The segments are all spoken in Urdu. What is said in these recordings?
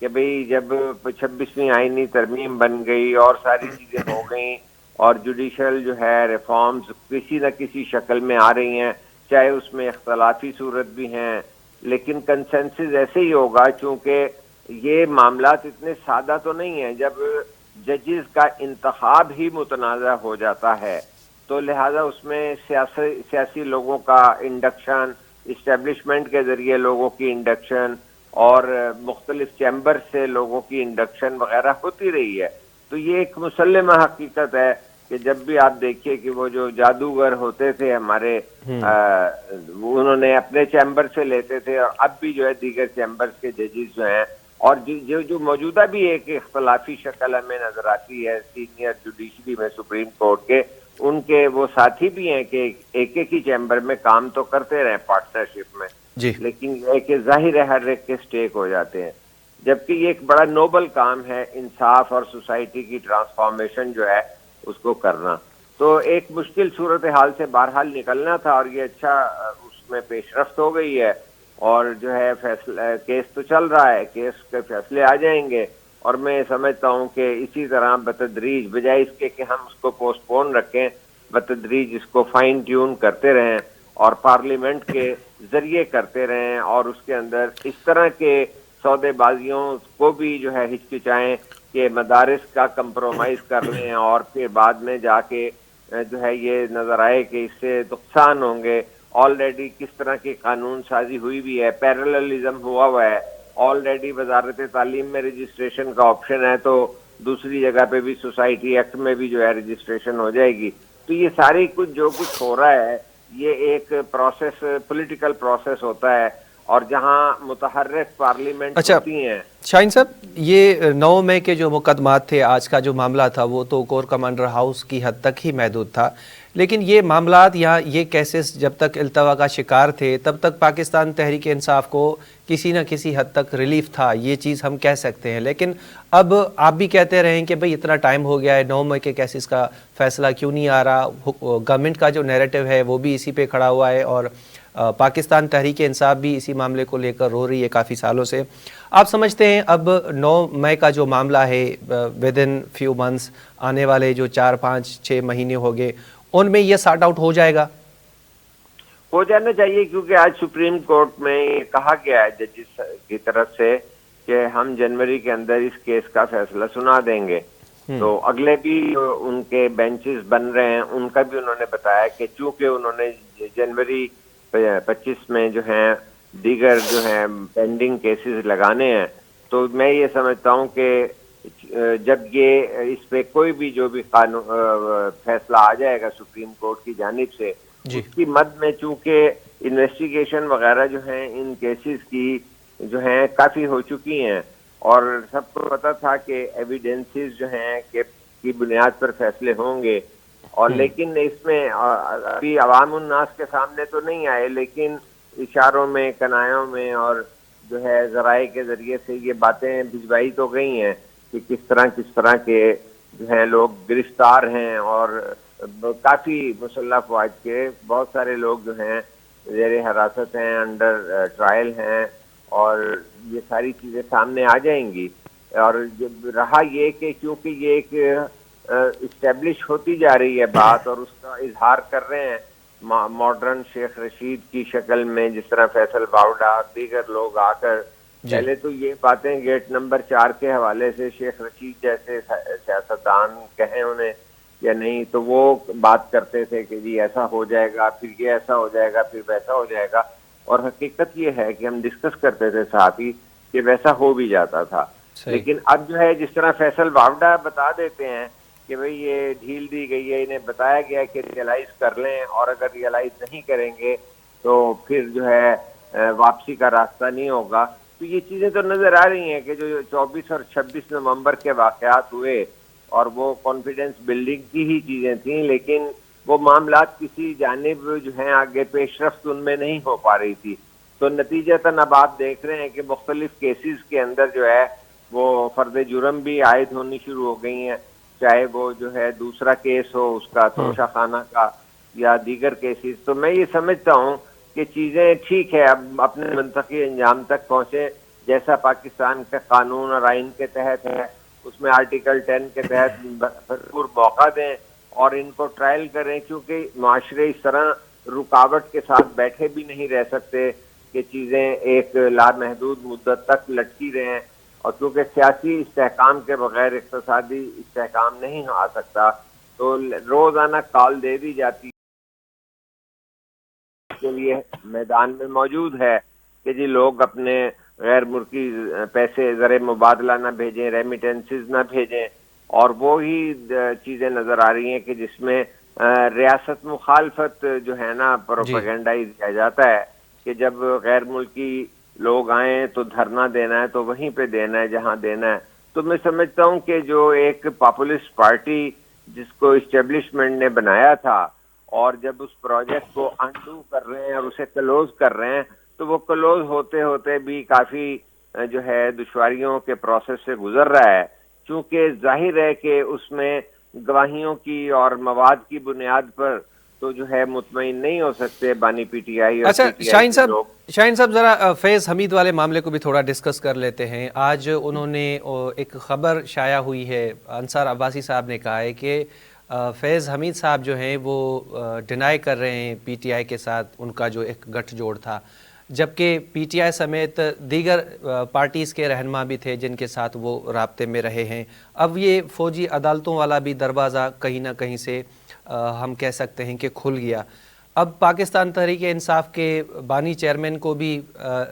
کہ بھئی جب 26ویں آئینی ترمیم بن گئی اور ساری چیزیں ہو گئیں اور جوڈیشل جو ہے ریفارمز کسی نہ کسی شکل میں آ رہی ہیں، چاہے اس میں اختلافی صورت بھی ہیں، لیکن کنسنسس ایسے ہی ہوگا، چونکہ یہ معاملات اتنے سادہ تو نہیں ہیں. جب ججز کا انتخاب ہی متنازع ہو جاتا ہے تو لہذا اس میں سیاسی لوگوں کا انڈکشن، اسٹیبلشمنٹ کے ذریعے لوگوں کی انڈکشن اور مختلف چیمبر سے لوگوں کی انڈکشن وغیرہ ہوتی رہی ہے. تو یہ ایک مسلمہ حقیقت ہے کہ جب بھی آپ دیکھیے کہ وہ جو جادوگر ہوتے تھے ہمارے، انہوں نے اپنے چیمبر سے لیتے تھے، اور اب بھی جو ہے دیگر چیمبر کے ججز جو ہیں، اور جو موجودہ بھی ایک اختلافی شکل ہمیں نظر آتی ہے سینئر جوڈیشری میں سپریم کورٹ کے، ان کے وہ ساتھی بھی ہیں کہ ایک ایک ہی چیمبر میں کام تو کرتے رہے پارٹنرشپ میں، جی لیکن یہ ہے کہ ظاہر ہے ہر ایک کے سٹیک ہو جاتے ہیں. جبکہ یہ ایک بڑا نوبل کام ہے انصاف اور سوسائٹی کی ٹرانسفارمیشن جو ہے اس کو کرنا. تو ایک مشکل صورتحال سے بہرحال نکلنا تھا، اور یہ اچھا اس میں پیش رفت ہو گئی ہے، اور جو ہے فیصلہ کیس تو چل رہا ہے، کیس کے فیصلے آ جائیں گے، اور میں سمجھتا ہوں کہ اسی طرح بتدریج، بجائے اس کے کہ ہم اس کو پوسٹ پون رکھیں، بتدریج اس کو فائن ٹیون کرتے رہیں اور پارلیمنٹ کے ذریعے کرتے رہیں، اور اس کے اندر اس طرح کے سودے بازیوں کو بھی جو ہے ہچکچائیں کہ مدارس کا کمپرومائز کر لیں، اور پھر بعد میں جا کے جو ہے یہ نظر آئے کہ اس سے نقصان ہوں گے. آلریڈی کس طرح کی قانون سازی ہوئی بھی ہے، پیرللزم ہوا ہے. آلریڈی وزارت تعلیم میں رجسٹریشن کا آپشن ہے، تو دوسری جگہ پہ بھی سوسائٹی ایکٹ میں بھی جو ہے رجسٹریشن ہو جائے گی. تو یہ ساری جو کچھ ہو رہا ہے یہ ایک پروسیس، پولیٹیکل پروسیس ہوتا ہے، اور جہاں متحرک پارلیمنٹ اچھا ہوتی ہیں. شاہین صاحب، یہ 9 مئی کے جو مقدمات تھے، آج کا جو معاملہ تھا وہ تو کور کمانڈر ہاؤس کی حد تک ہی محدود تھا، لیکن یہ معاملات یا یہ کیسز جب تک التوا کا شکار تھے تب تک پاکستان تحریک انصاف کو کسی نہ کسی حد تک ریلیف تھا، یہ چیز ہم کہہ سکتے ہیں. لیکن اب آپ بھی کہتے رہیں کہ بھئی اتنا ٹائم ہو گیا ہے، 9 مئی کے کیسز کا فیصلہ کیوں نہیں آ رہا. گورنمنٹ کا جو نیریٹو ہے وہ بھی اسی پہ کھڑا ہوا ہے، اور پاکستان تحریک انصاف بھی اسی معاملے کو لے کر رو رہی ہے کافی سالوں سے. آپ سمجھتے ہیں اب 9 مئی کا جو معاملہ ہے ود ان فیو منتھس، آنے والے جو 4-5-6 مہینے ہو گئے، ان میں یہ سارٹ آؤٹ ہو جائے گا؟ ہو جانا چاہیے، کیونکہ آج سپریم کورٹ میں یہ کہا گیا ہے ججز کی طرف سے کہ ہم جنوری کے اندر اس کیس کا فیصلہ سنا دیں گے. تو اگلے بھی ان کے بینچز بن رہے ہیں، ان کا بھی انہوں نے بتایا کہ چونکہ انہوں نے جنوری 25 میں جو ہیں دیگر جو ہیں پینڈنگ کیسز لگانے ہیں، تو میں یہ سمجھتا ہوں کہ جب یہ اس پہ کوئی بھی جو بھی قانون فیصلہ آ جائے گا سپریم کورٹ کی جانب سے، جی اس کی مد میں چونکہ انویسٹیگیشن وغیرہ جو ہیں ان کیسز کی جو ہیں کافی ہو چکی ہیں، اور سب کو پتا تھا کہ ایویڈنسز جو ہیں کہ کی بنیاد پر فیصلے ہوں گے. اور لیکن اس میں ابھی عوام الناس کے سامنے تو نہیں آئے، لیکن اشاروں میں، کنایوں میں، اور جو ہے ذرائع کے ذریعے سے یہ باتیں بھجوائی تو گئی ہیں کہ کس طرح کے جو ہیں لوگ گرفتار ہیں، اور کافی مسلح افواج کے بہت سارے لوگ جو ہیں زیر حراست ہیں، انڈر ٹرائل ہیں، اور یہ ساری چیزیں سامنے آ جائیں گی. اور رہا یہ کہ کیونکہ یہ ایک اسٹیبلش ہوتی جا رہی ہے بات، اور اس کا اظہار کر رہے ہیں ماڈرن شیخ رشید کی شکل میں، جس طرح فیصل باوڑا اور دیگر لوگ آ کر جی پہلے تو یہ باتیں گیٹ نمبر 4 کے حوالے سے شیخ رشید جیسے سیاستدان کہیں انہیں یا نہیں، تو وہ بات کرتے تھے کہ جی ایسا ہو جائے گا، پھر یہ ایسا ہو جائے گا، پھر ویسا ہو جائے گا. اور حقیقت یہ ہے کہ ہم ڈسکس کرتے تھے ساتھ ہی کہ ویسا ہو بھی جاتا تھا. صحیح. لیکن اب جو ہے جس طرح فیصل باوڑا بتا دیتے ہیں کہ بھئی یہ ڈھیل دی گئی ہے، انہیں بتایا گیا کہ ریئلائز کر لیں، اور اگر ریئلائز نہیں کریں گے تو پھر جو ہے واپسی کا راستہ نہیں ہوگا. تو یہ چیزیں تو نظر آ رہی ہیں کہ جو 24 اور 26 نومبر کے واقعات ہوئے، اور وہ کانفیڈنس بلڈنگ کی ہی چیزیں تھیں، لیکن وہ معاملات کسی جانب جو ہیں آگے پیش رفت ان میں نہیں ہو پا رہی تھی. تو نتیجتاً اب آپ دیکھ رہے ہیں کہ مختلف کیسز کے اندر جو ہے وہ فرد جرم بھی عائد ہونی شروع ہو گئی ہیں، چاہے وہ جو ہے دوسرا کیس ہو اس کا توشہ خانہ کا یا دیگر کیسز. تو میں یہ سمجھتا ہوں کہ چیزیں ٹھیک ہے، اب اپنے منطقی انجام تک پہنچے. جیسا پاکستان کے قانون اور آئین کے تحت ہے اس میں آرٹیکل 10 کے تحت بھرپور موقع دیں اور ان کو ٹرائل کریں، کیونکہ معاشرے اس طرح رکاوٹ کے ساتھ بیٹھے بھی نہیں رہ سکتے کہ چیزیں ایک لامحدود مدت تک لٹکی رہیں، اور کیونکہ سیاسی استحکام کے بغیر اقتصادی استحکام نہیں آ سکتا، تو روزانہ کال دے دی جاتی کے لیے میدان میں موجود ہے کہ جی لوگ اپنے غیر ملکی پیسے زر مبادلہ نہ بھیجیں، ریمیٹنسز نہ بھیجیں، اور وہی چیزیں نظر آ رہی ہیں کہ جس میں ریاست مخالفت جو ہے نا پروپیگنڈائز کیا جاتا ہے کہ جب غیر ملکی لوگ آئیں تو دھرنا دینا ہے تو وہیں پہ دینا ہے جہاں دینا ہے. تو میں سمجھتا ہوں کہ جو ایک پاپولسٹ پارٹی جس کو اسٹیبلشمنٹ نے بنایا تھا، اور جب اس پروجیکٹ کو انڈو کر رہے ہیں اور اسے کلوز کر رہے ہیں، تو وہ کلوز ہوتے ہوتے بھی کافی جو ہے دشواریوں کے پروسیس سے گزر رہا ہے، چونکہ ظاہر ہے کہ اس میں گواہیوں کی اور مواد کی بنیاد پر تو جو ہے مطمئن نہیں ہو سکتے بانی پی ٹی آئی اور پی ٹی آئی کے لوگ. شاہین صاحب ذرا فیض حمید والے معاملے کو بھی تھوڑا ڈسکس کر لیتے ہیں. آج انہوں نے ایک خبر شائع ہوئی ہے، انصار عباسی صاحب نے کہا ہے کہ فیض حمید صاحب جو ہیں وہ ڈینائی کر رہے ہیں پی ٹی آئی کے ساتھ ان کا جو ایک گٹھ جوڑ تھا، جبکہ پی ٹی آئی سمیت دیگر پارٹیز کے رہنما بھی تھے جن کے ساتھ وہ رابطے میں رہے ہیں. اب یہ فوجی عدالتوں والا بھی دروازہ کہیں نہ کہیں سے ہم کہہ سکتے ہیں کہ کھل گیا. اب پاکستان تحریک انصاف کے بانی چیئرمین کو بھی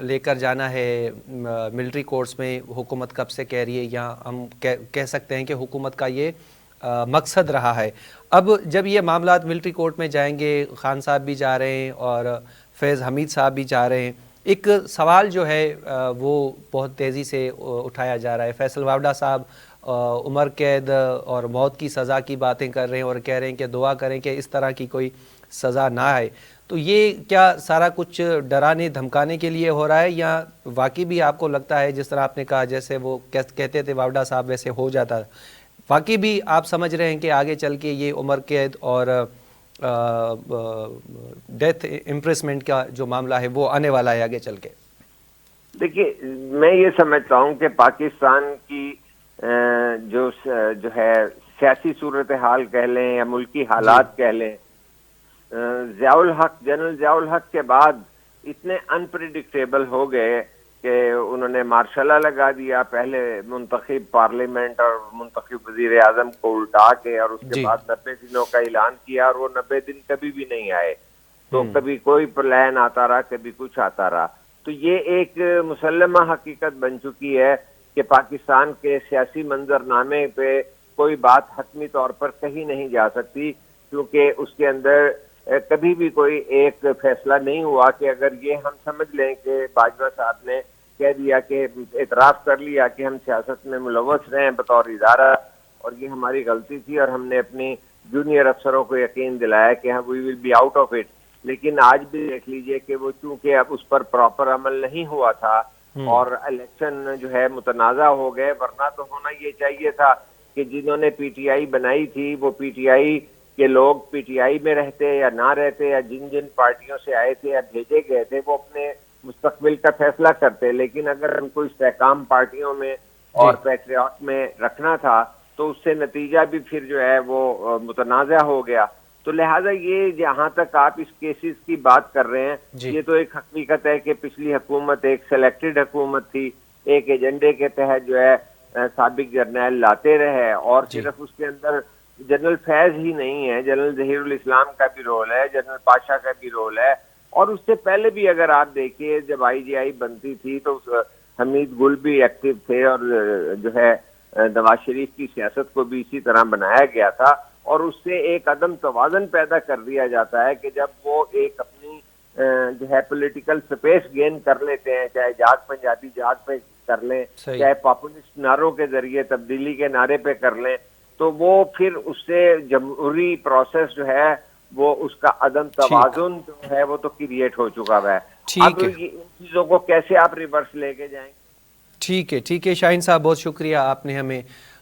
لے کر جانا ہے ملٹری کورٹس میں. حکومت کب سے کہہ رہی ہے، یا ہم کہہ سکتے ہیں کہ حکومت کا یہ مقصد رہا ہے. اب جب یہ معاملات ملٹری کورٹ میں جائیں گے، خان صاحب بھی جا رہے ہیں اور فیض حمید صاحب بھی جا رہے ہیں، ایک سوال جو ہے وہ بہت تیزی سے اٹھایا جا رہا ہے. فیصل واوڈہ صاحب عمر قید اور موت کی سزا کی باتیں کر رہے ہیں اور کہہ رہے ہیں کہ دعا کریں کہ اس طرح کی کوئی سزا نہ آئے. تو یہ کیا سارا کچھ ڈرانے دھمکانے کے لیے ہو رہا ہے، یا واقعی بھی آپ کو لگتا ہے جس طرح آپ نے کہا جیسے وہ کہتے تھے واوڈہ صاحب ویسے ہو جاتا، واقعی بھی آپ سمجھ رہے ہیں کہ آگے چل کے یہ عمر قید اور ڈیتھ امپریسمنٹ کا جو معاملہ ہے وہ آنے والا ہے آگے چل کے؟ دیکھیے، میں یہ سمجھتا ہوں کہ پاکستان کی جو ہے سیاسی صورتحال کہہ لیں یا ملکی حالات کہہ لیں، جنرل ضیاء الحق کے بعد اتنے انپریڈکٹیبل ہو گئے کہ انہوں نے مارشل لا لگا دیا، پہلے منتخب پارلیمنٹ اور منتخب وزیر اعظم کو الٹا کے، اور اس کے بعد 90 دنوں کا اعلان کیا، اور وہ 90 دن کبھی بھی نہیں آئے. تو کبھی کوئی پلان آتا رہا، کبھی کچھ آتا رہا. تو یہ ایک مسلمہ حقیقت بن چکی ہے کہ پاکستان کے سیاسی منظرنامے پہ کوئی بات حتمی طور پر کہی نہیں جا سکتی، کیونکہ اس کے اندر کبھی بھی کوئی ایک فیصلہ نہیں ہوا کہ اگر یہ ہم سمجھ لیں کہ باجوہ صاحب نے کہہ دیا کہ اعتراف کر لیا کہ ہم سیاست میں ملوث رہے ہیں بطور ادارہ اور یہ ہماری غلطی تھی، اور ہم نے اپنی جونیئر افسروں کو یقین دلایا کہ ہم we will be out of it. لیکن آج بھی دیکھ لیجئے کہ وہ چونکہ اب اس پر پراپر عمل نہیں ہوا تھا اور الیکشن جو ہے متنازع ہو گئے، ورنہ تو ہونا یہ چاہیے تھا کہ جنہوں نے پی ٹی آئی بنائی تھی وہ پی ٹی آئی کہ لوگ پی ٹی آئی میں رہتے یا نہ رہتے، یا جن جن پارٹیوں سے آئے تھے یا بھیجے گئے تھے، وہ اپنے مستقبل کا فیصلہ کرتے. لیکن اگر ان کو استحکام پارٹیوں میں اور پیٹریاٹ میں رکھنا تھا تو اس سے نتیجہ بھی پھر جو ہے وہ متنازع ہو گیا. تو لہٰذا یہ جہاں تک آپ اس کیسز کی بات کر رہے ہیں، یہ تو ایک حقیقت ہے کہ پچھلی حکومت ایک سلیکٹڈ حکومت تھی، ایک ایجنڈے کے تحت جو ہے سابق جرنیل لاتے رہے، اور صرف اس کے اندر جنرل فیض ہی نہیں ہے، جنرل ظہیر الاسلام کا بھی رول ہے، جنرل پاشا کا بھی رول ہے. اور اس سے پہلے بھی اگر آپ دیکھیے جب آئی جی آئی بنتی تھی تو حمید گل بھی ایکٹیو تھے، اور جو ہے نواز شریف کی سیاست کو بھی اسی طرح بنایا گیا تھا. اور اس سے ایک عدم توازن پیدا کر دیا جاتا ہے کہ جب وہ ایک اپنی جو ہے پولیٹیکل سپیس گین کر لیتے ہیں، چاہے جاگ پنجابی جاگ پہ کر لیں، چاہے پاپولسٹ نعروں کے ذریعے تبدیلی کے نعرے پہ کر لیں، تو وہ پھر اس سے جمہوری پروسیس جو ہے وہ اس کا عدم توازن جو ہے وہ تو کریٹ ہو چکا ہے. اب ان چیزوں کو کیسے آپ ریورس لے کے جائیں؟ ٹھیک ہے شاہین صاحب، بہت شکریہ، آپ نے ہمیں